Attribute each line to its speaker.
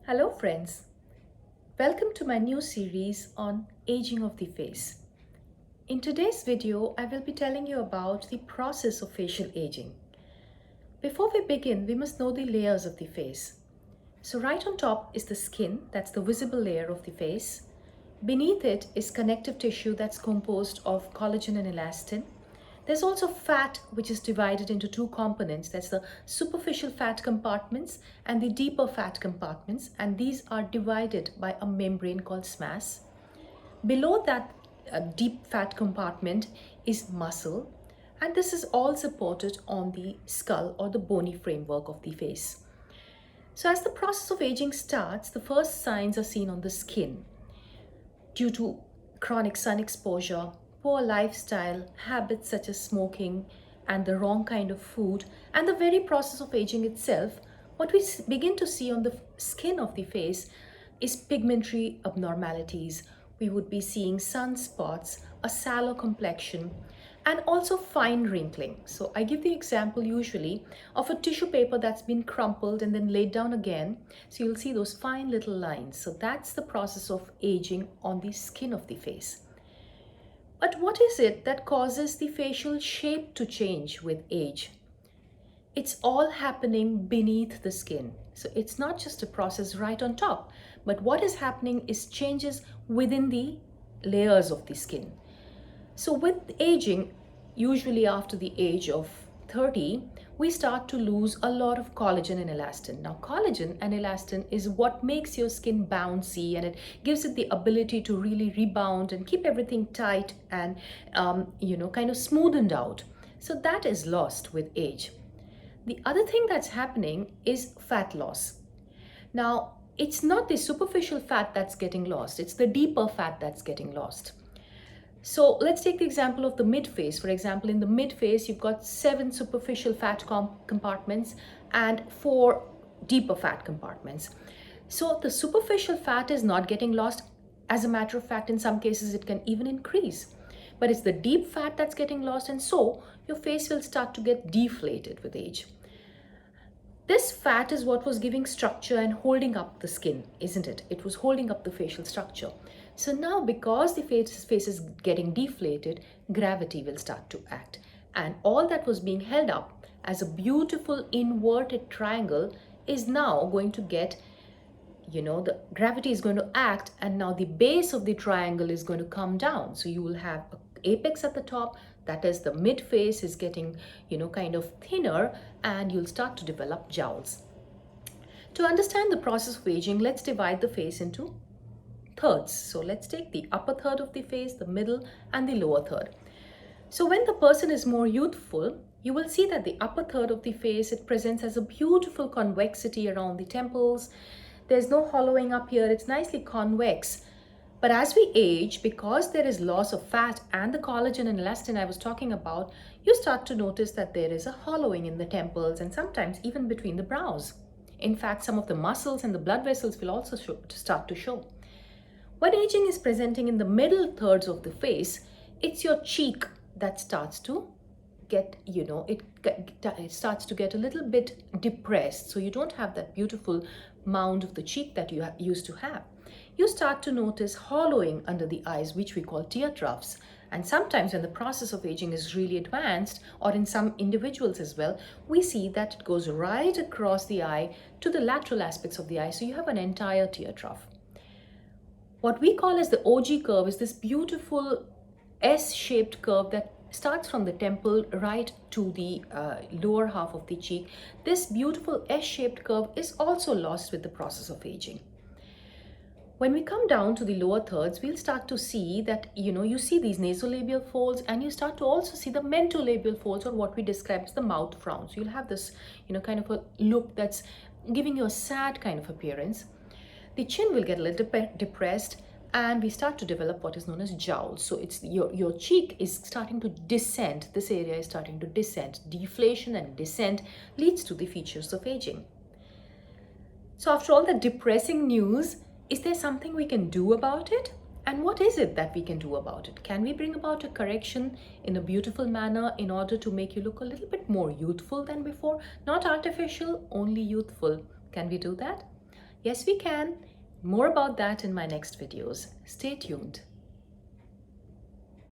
Speaker 1: Hello friends, welcome to my new series on aging of the face. In today's video, I will be telling you about the process of facial aging. Before we begin, we must know the layers of the face. So right on top is the skin, that's the visible layer of the face. Beneath it is connective tissue that's composed of collagen and elastin. There's also fat, which is divided into two components. That's the superficial fat compartments and the deeper fat compartments. And these are divided by a membrane called SMAS. Below that deep fat compartment is muscle. And this is all supported on the skull or the bony framework of the face. So as the process of aging starts, the first signs are seen on the skin due to chronic sun exposure, poor lifestyle, habits such as smoking, and the wrong kind of food, and the very process of aging itself. What we begin to see on the skin of the face is pigmentary abnormalities. We would be seeing sunspots, a sallow complexion, and also fine wrinkling. So I give the example usually of a tissue paper that's been crumpled and then laid down again. So you'll see those fine little lines. So that's the process of aging on the skin of the face. But what is it that causes the facial shape to change with age? It's all happening beneath the skin. So it's not just a process right on top, but what is happening is changes within the layers of the skin. So with aging, usually after the age of 30, we start to lose a lot of collagen and elastin. Now, collagen and elastin is what makes your skin bouncy, and it gives it the ability to really rebound and keep everything tight and, kind of smoothened out. So that is lost with age. The other thing that's happening is fat loss. Now, it's not the superficial fat that's getting lost, it's the deeper fat that's getting lost. So let's take the example of the mid-face. For example, in the mid-face, you've got 7 superficial fat compartments and 4 deeper fat compartments. So the superficial fat is not getting lost. As a matter of fact, in some cases, it can even increase. But it's the deep fat that's getting lost, and so your face will start to get deflated with age. This fat is what was giving structure and holding up the skin, isn't it? It was holding up the facial structure. So now, because the face is getting deflated, gravity will start to act. And all that was being held up as a beautiful inverted triangle is now going to get, the gravity is going to act, and now the base of the triangle is going to come down. So you will have an apex at the top, that is the mid face is getting, kind of thinner, and you'll start to develop jowls. To understand the process of aging, let's divide the face into thirds. So let's take the upper third of the face, the middle, and the lower third. So when the person is more youthful, you will see that the upper third of the face, it presents as a beautiful convexity around the temples. There's no hollowing up here, it's nicely convex. But as we age, because there is loss of fat and the collagen and elastin I was talking about, you start to notice that there is a hollowing in the temples and sometimes even between the brows. In fact, some of the muscles and the blood vessels will also start to show. When aging is presenting in the middle thirds of the face, it's your cheek that starts to get, it starts to get a little bit depressed. So you don't have that beautiful mound of the cheek that you used to have. You start to notice hollowing under the eyes, which we call tear troughs. And sometimes when the process of aging is really advanced, or in some individuals as well, we see that it goes right across the eye to the lateral aspects of the eye. So you have an entire tear trough. What we call as the OG curve is this beautiful S-shaped curve that starts from the temple right to the lower half of the cheek. This beautiful S-shaped curve is also lost with the process of aging. When we come down to the lower thirds, we'll start to see that, you see these nasolabial folds, and you start to also see the mentolabial folds, or what we describe as the mouth frown. So you'll have this, kind of a look that's giving you a sad kind of appearance. The chin will get a little bit depressed, and we start to develop what is known as jowls. So it's your cheek is starting to descend. This area is starting to descend. Deflation and descent leads to the features of aging. So after all the depressing news, is there something we can do about it? And what is it that we can do about it? Can we bring about a correction in a beautiful manner in order to make you look a little bit more youthful than before? Not artificial, only youthful. Can we do that? Yes, we can. More about that in my next videos. Stay tuned.